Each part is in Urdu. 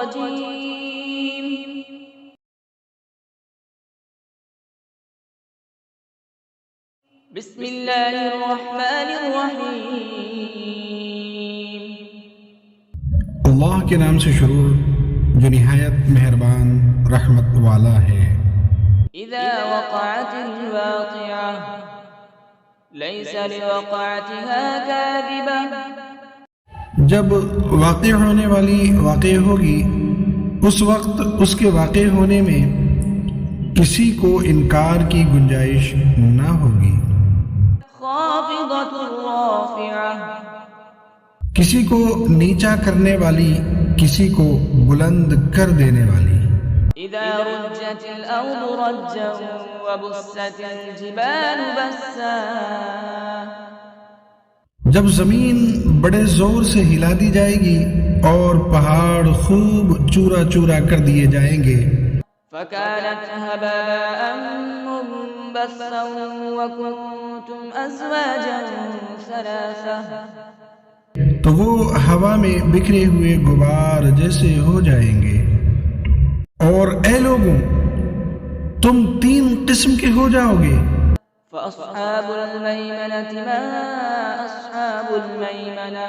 الرجيم بسم الله الرحمن الرحيم اللہ کے نام سے شروع جو نہایت مہربان رحمت والا ہے۔ إذا وقعت الواقعة ليس لوقعتها كاذبة جب واقع ہونے والی واقع ہوگی اس وقت اس کے واقع ہونے میں کسی کو انکار کی گنجائش نہ ہوگی، خافضة رافعة کسی کو نیچا کرنے والی، کسی کو بلند کر دینے والی۔ إذا رجت الأرض رجا وبست الجبال بسا جب زمین بڑے زور سے ہلا دی جائے گی اور پہاڑ خوب چورا چورا کر دیے جائیں گے، فكانت هباء منبثا وكنتم أزواجا ثلاثة تو وہ ہوا میں بکھرے ہوئے غبار جیسے ہو جائیں گے۔ اور اے لوگوں، تم تین قسم کے ہو جاؤ گے۔ فأصحاب الميمنة ما أصحاب الميمنة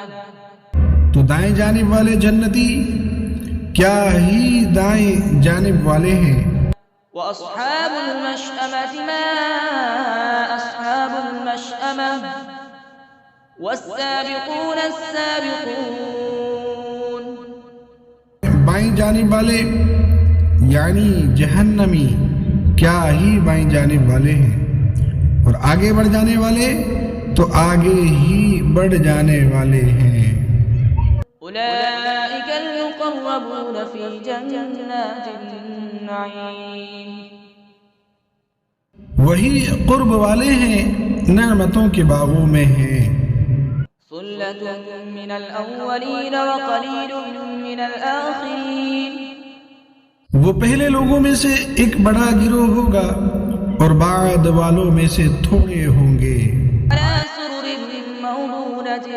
تو دائیں جانب والے جنتی کیا ہی دائیں جانب والے ہیں، وأصحاب المشأمة ما أصحاب المشأمة والسابقون السابقون بائیں جانب والے یعنی جہنمی کیا ہی بائیں جانب والے ہیں، اور آگے بڑھ جانے والے تو آگے ہی بڑھ جانے والے ہیں۔ أولئك المقربون في جنات النعيم وہی قرب والے ہیں، نعمتوں کے باغوں میں ہیں۔ ثلة من الأولين وقليل من الآخرين وہ پہلے لوگوں میں سے ایک بڑا گروہ ہوگا اور بعد والوں میں سے تھوڑے ہوں گے۔ على سرر موضونة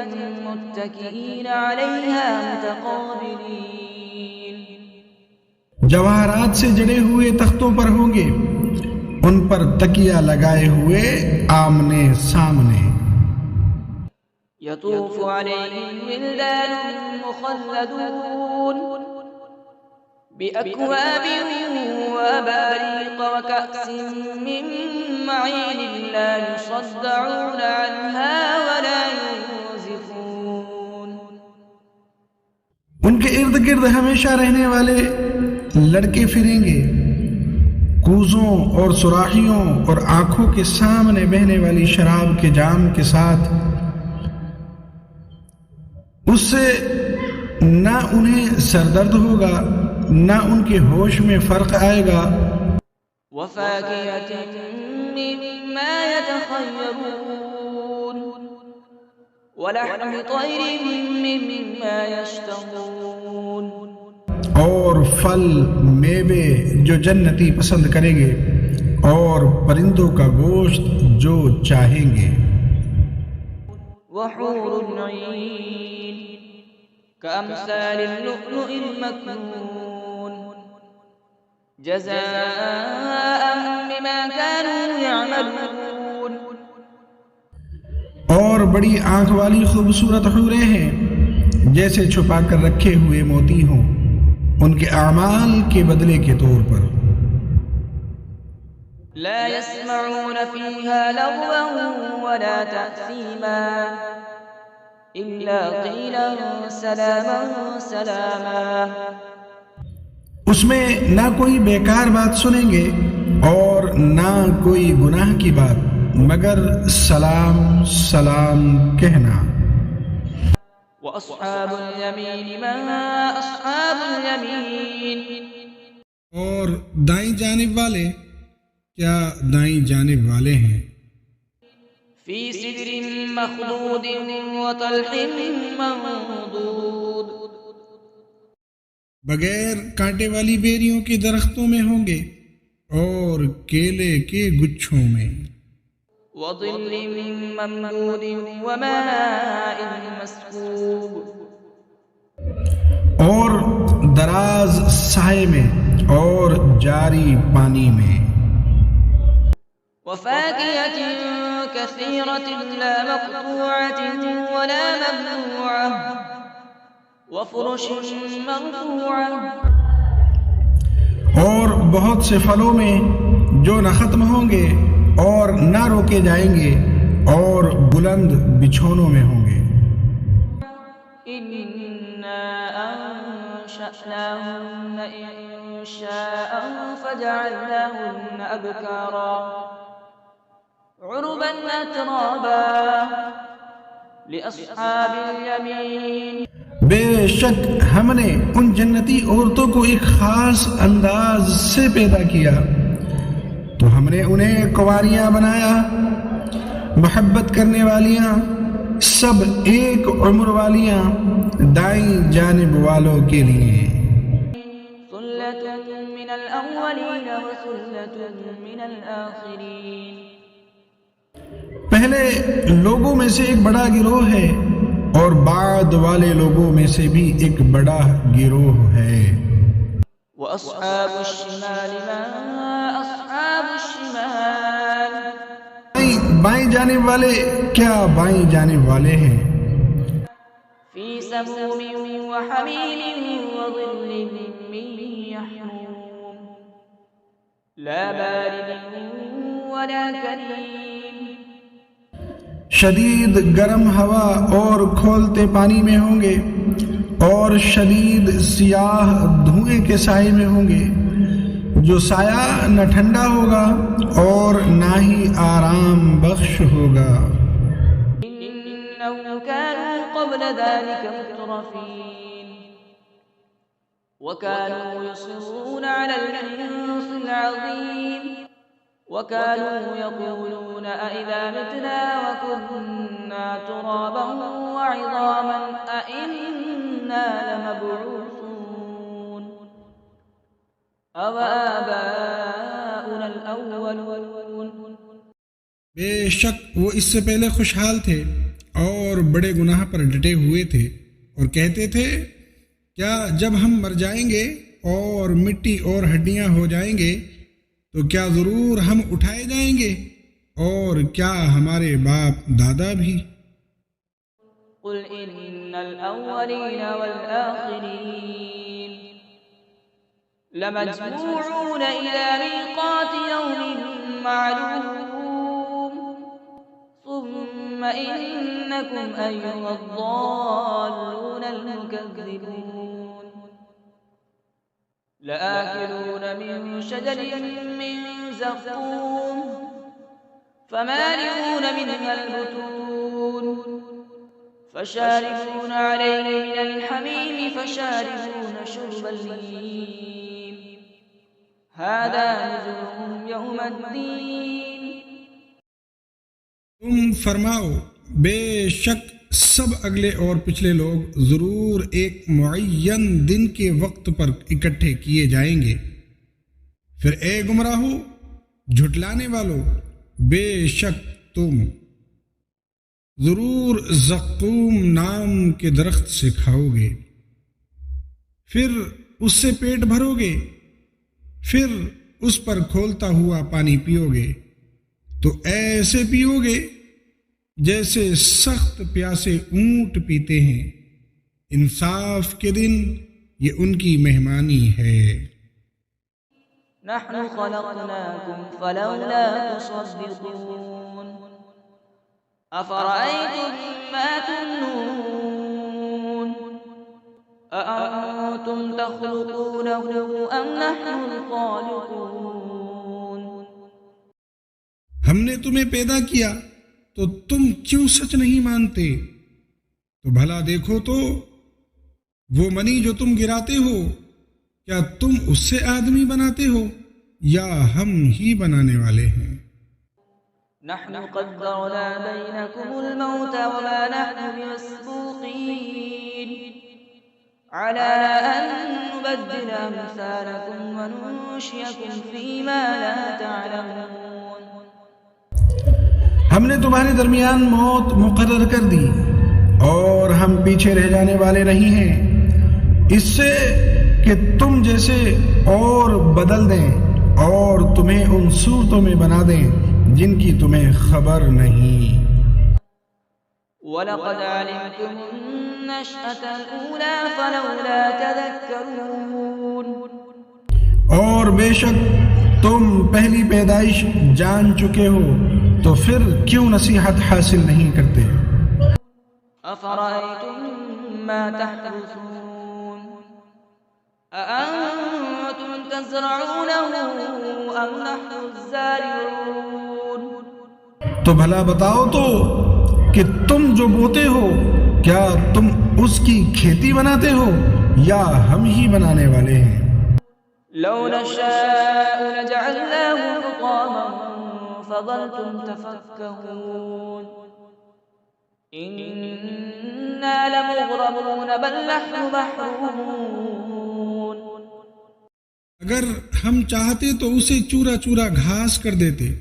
متكئين عليها متقابلين جواہرات سے جڑے ہوئے تختوں پر ہوں گے، ان پر تکیہ لگائے ہوئے آمنے سامنے۔ يطوف عليهم ولدان مخلدون بأكواب وأباريق وكأس من معين لا يصدعون عنها ولا ينزفون ان کے ارد گرد ہمیشہ رہنے والے لڑکے پھریں گے، کوزوں اور سراحیوں اور آنکھوں کے سامنے بہنے والی شراب کے جام کے ساتھ۔ اس سے نہ انہیں سردرد ہوگا، نہ ان کے ہوش میں فرق آئے گا۔ وفاكهة مما يتخيرون ولحم طير مما يشتهون اور پھل میوے جو جنتی پسند کریں گے، اور پرندوں کا گوشت جو چاہیں گے۔ وحور عين كأمثال اللؤلؤ المكنون جزاء بما كانوا يعملون اور بڑی آنکھ والی خوبصورت حوریں ہیں جیسے چھپا کر رکھے ہوئے موتی ہوں، ان کے اعمال کے بدلے کے طور پر۔ لا يسمعون فيها لغوا ولا تأثيما إلا قيلا سلاما سلاما اس میں نہ کوئی بیکار بات سنیں گے اور نہ کوئی گناہ کی بات، مگر سلام سلام کہنا۔ وأصحاب اليمين ما أصحاب اليمين اور دائیں جانب والے کیا دائیں جانب والے ہیں، في سدر مخضود وطلح منضود بغیر کانٹے والی بیریوں کے درختوں میں ہوں گے اور کیلے کے گچھوں میں۔ وظل ممدود وماء مسكوب اور دراز سائے میں اور جاری پانی میں. وفاكهة كثيرة لا مقطوعة ولا ممنوعة وفرش مرفوعة. اور بہت سے پھلوں میں جو نہ ختم ہوں گے اور نہ روکے جائیں گے اور بلند بچھونوں میں ہوں گے. إنا أنشأناهن إنشاء فجعلناهن أبكارا عربا أترابا لأصحاب اليمين. بے شک ہم نے ان جنتی عورتوں کو ایک خاص انداز سے پیدا کیا تو ہم نے انہیں کنواریاں بنایا، محبت کرنے والیاں، سب ایک عمر والیاں دائیں جانب والوں کے لیے. ثلة من الأولين وثلة من الآخرين. پہلے لوگوں میں سے ایک بڑا گروہ ہے اور بعد والے لوگوں میں سے بھی ایک بڑا گروہ ہے. وأصحاب الشمال ما أصحاب الشمال. بائیں جانب والے کیا بائیں جانب والے ہیں. في سموم وحميم وظل من يحموم لا بارد ولا كريم. شدید گرم ہوا اور کھولتے پانی میں ہوں گے اور شدید سیاہ دھوئیں کے سائے میں ہوں گے جو سایہ نہ ٹھنڈا ہوگا اور نہ ہی آرام بخش ہوگا. إنهم كانوا قبل ذلك مترفين وكانوا يصرون على الحنث العظيم وكانوا يقولون أئذا متنا وكنا ترابا وعظاما أئنا لمبعوثون أو آباؤنا الأولون. بے شک وہ اس سے پہلے خوشحال تھے اور بڑے گناہ پر ڈٹے ہوئے تھے اور کہتے تھے کیا جب ہم مر جائیں گے اور مٹی اور ہڈیاں ہو جائیں گے تو کیا ضرور ہم اٹھائے جائیں گے اور کیا ہمارے باپ دادا بھی. قل إن الأولين والآخرين لمجموعون إلى ميقات يوم معلوم ثم إنكم أيها الضالون المكذبون لآكلون من شجر من زقوم فمالئون منها البطون فشاربون عليه من الحميم فشاربون شرب الهيم هذا نزلهم يوم الدين. تم فرماؤ بے شک سب اگلے اور پچھلے لوگ ضرور ایک معین دن کے وقت پر اکٹھے کیے جائیں گے. پھر اے گمراہو جھٹلانے والو بے شک تم ضرور زقوم نام کے درخت سے کھاؤ گے، پھر اس سے پیٹ بھرو گے، پھر اس پر کھولتا ہوا پانی پیو گے تو ایسے پیو گے جیسے سخت پیاسے اونٹ پیتے ہیں. انصاف کے دن یہ ان کی مہمانی ہے. نحن خلقناكم فلولا تصدقون أفرأيتم ما تمنون أأنتم تخلقونه أم نحن الخالقون. ہم نے تمہیں پیدا کیا تو تم کیوں سچ نہیں مانتے؟ تو بھلا دیکھو تو وہ منی جو تم گراتے ہو کیا تم اس سے آدمی بناتے ہو یا ہم ہی بنانے والے ہیں؟ نحن قدرنا بينكم الموت وما نحن بمسبوقين على أن نبدل أمثالكم وننشئكم فيما لا تعلمون. ہم نے تمہارے درمیان موت مقرر کر دی اور ہم پیچھے رہ جانے والے نہیں ہیں اس سے کہ تم جیسے اور بدل دیں اور تمہیں ان صورتوں میں بنا دیں جن کی تمہیں خبر نہیں۔ وَلَقَدْ عَلِمْتُمُ النَّشْأَةَ الْأُولَى فَلَوْلَا تَذَكَّرُونَ۔ اور بے شک تم پہلی پیدائش جان چکے ہو تو پھر کیوں نصیحت حاصل نہیں کرتے؟ أَفَرَأَيْتُم مَّا تَحْرُثُونَ أَأَنتُمْ تَزْرَعُونَهُ أَمْ نَحْنُ الزَّارِعُونَ۔ تو بھلا بتاؤ تو کہ تم جو بوتے ہو کیا تم اس کی کھیتی بناتے ہو یا ہم ہی بنانے والے ہیں؟ لَوْ نَشَاءُ لَجَعَلْنَاهُ حُطَامًا فَظَلْتُمْ تَفَكَّهُونَ إِنَّا لَمُغْرَمُونَ بَلْ نَحْنُ مَحْرُومُونَ۔ اگر ہم چاہتے تو اسے چورا چورا گھاس کر دیتے،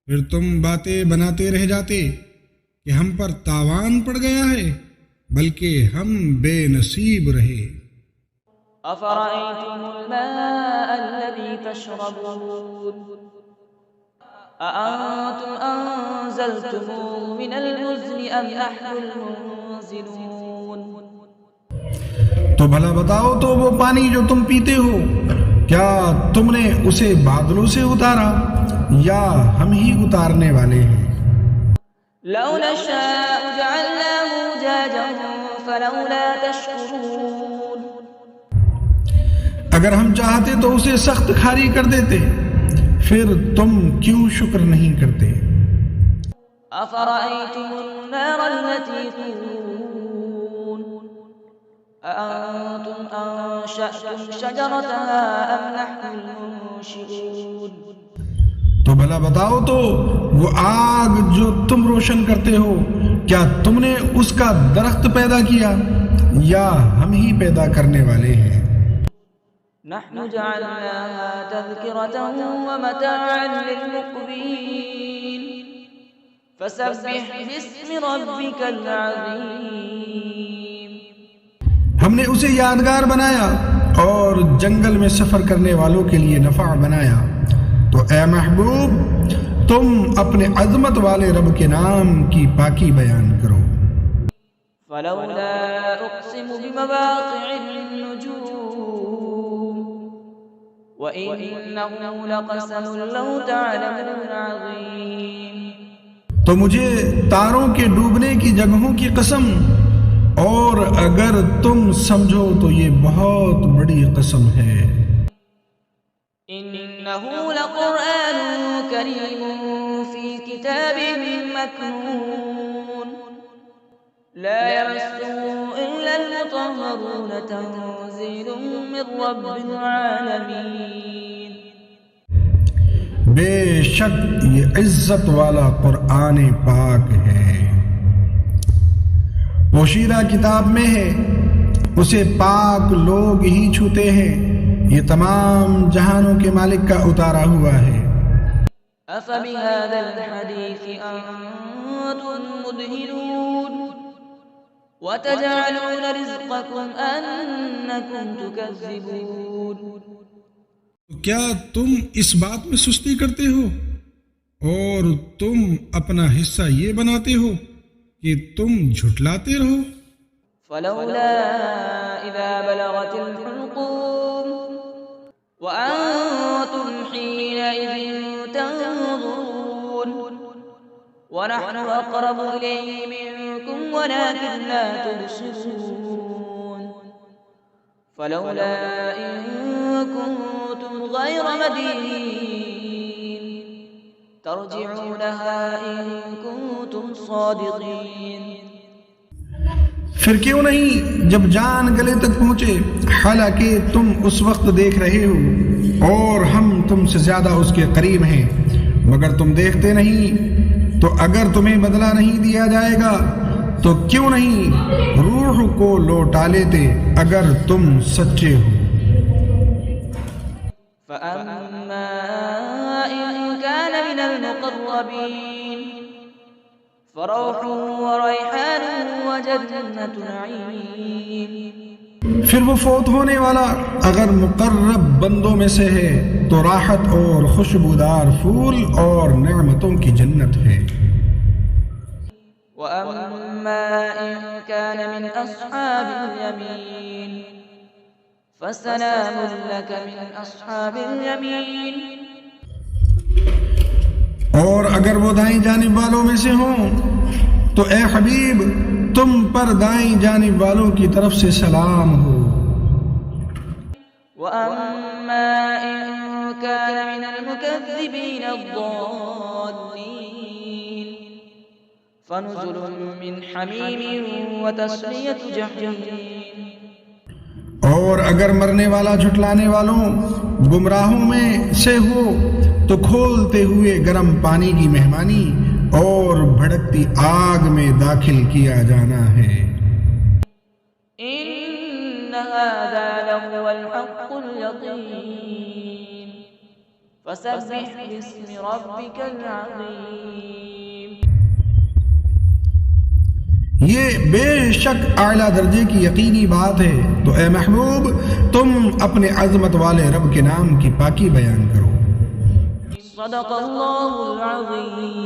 پھر تم باتیں بناتے رہ جاتے کہ ہم پر تاوان پڑ گیا ہے، بلکہ ہم بے نصیب رہے۔ أَفَرَأَيْتُمُ الْمَاءَ الَّذِي تَشْرَبُونَ أَأَنتُمْ أَنزَلْتُمُوهُ مِنَ الْمُزْنِ أَمْ نَحْنُ الْمُنزِلُونَ۔ تو بھلا بتاؤ تو وہ پانی جو تم پیتے ہو کیا تم نے اسے بادلوں سے اتارا یا ہم ہی اتارنے والے ہیں؟ لَوْ نَشَاءُ جَعَلْنَاهُ أُجَاجًا فَلَوْلَا تَشْكُرُونَ۔ اگر ہم چاہتے تو اسے سخت کھاری کر دیتے، پھر تم کیوں شکر نہیں کرتے؟ أَفَرَأَيْتُمُ النَّارَ الَّتِي تُورُونَ أَأَنتُمْ أَنشَأْتُمْ شَجَرَتَهَا أَمْ نَحْنُ الْمُنشِئُونَ۔ تو بھلا بتاؤ تو وہ آگ جو تم روشن کرتے ہو کیا تم نے اس کا درخت پیدا کیا یا ہم ہی پیدا کرنے والے ہیں؟ نحن جعلناها تذكرة ومتاعا للمقوين فسبح باسم ربك العظيم۔ ہم نے اسے یادگار بنایا اور جنگل میں سفر کرنے والوں کے لیے نفع بنایا، تو اے محبوب تم اپنے عظمت والے رب کے نام کی پاکی بیان کرو۔ فلولا أقسم بمواقع النجوم وإنه لقسم لو تعلمون عظيم۔ تو مجھے تاروں کے ڈوبنے کی جگہوں کی قسم، اور اگر تم سمجھو تو یہ بہت بڑی قسم ہے۔ إنه لقرآن كريم في كتاب مكنون لا يمسه إلا المطهرون تنزيل من رب العالمين۔ بے شک یہ عزت والا قرآن پاک ہے، پوشیدہ کتاب میں ہے، اسے پاک لوگ ہی چھوتے ہیں، یہ تمام جہانوں کے مالک کا اتارا ہوا ہے۔ أفبهذا الحديث أنتم مدهنون وتجعلون رزقكم أنكم تكذبون۔ کیا تم اس بات میں سستی کرتے ہو اور تم اپنا حصہ یہ بناتے ہو کہ تم جھٹلاتے رہو؟ فلولا إذا بلغت الحلقوم وأنتم حينئذ تنظرون ونحن أقرب إليه منكم ولكن لا تبصرون۔ فلولا إن كنتم غير مدينين ترجعونها إن كنتم صادقين۔ پھر کیوں نہیں جب جان گلے تک پہنچے، حالانکہ تم اس وقت دیکھ رہے ہو اور ہم تم سے زیادہ اس کے قریب ہیں، مگر تم دیکھتے نہیں، تو اگر تمہیں بدلہ نہیں دیا جائے گا تو کیوں نہیں روح کو لوٹا لیتے اگر تم سچے ہو۔ فأما إن كان من المقربين فروح وريحان وجنة نعيم۔ پھر وہ فوت ہونے والا اگر مقرب بندوں میں سے ہے تو راحت اور خوشبودار پھول اور نعمتوں کی جنت ہے۔ وأما إن كان من أصحاب اليمين فسلام لك من أصحاب اليمين۔ اور اگر وہ دائیں جانب والوں میں سے ہوں تو اے حبیب تم پر دائیں جانب والوں کی طرف سے سلام ہو۔ وأما إن كان من المكذبين الضالين فنزل من حميم وتصلية جحيم۔ اور اگر مرنے والا جھٹلانے والوں گمراہوں میں سے ہو تو کھولتے ہوئے گرم پانی کی مہمانی اور بھڑکتی آگ میں داخل کیا جانا ہے۔ إن هذا لهو الحق اليقين فسبح باسم ربك العظيم۔ یہ بے شک اعلیٰ درجے کی یقینی بات ہے، تو اے محبوب تم اپنے عظمت والے رب کے نام کی پاکی بیان کرو۔ صدق اللہ العظیم۔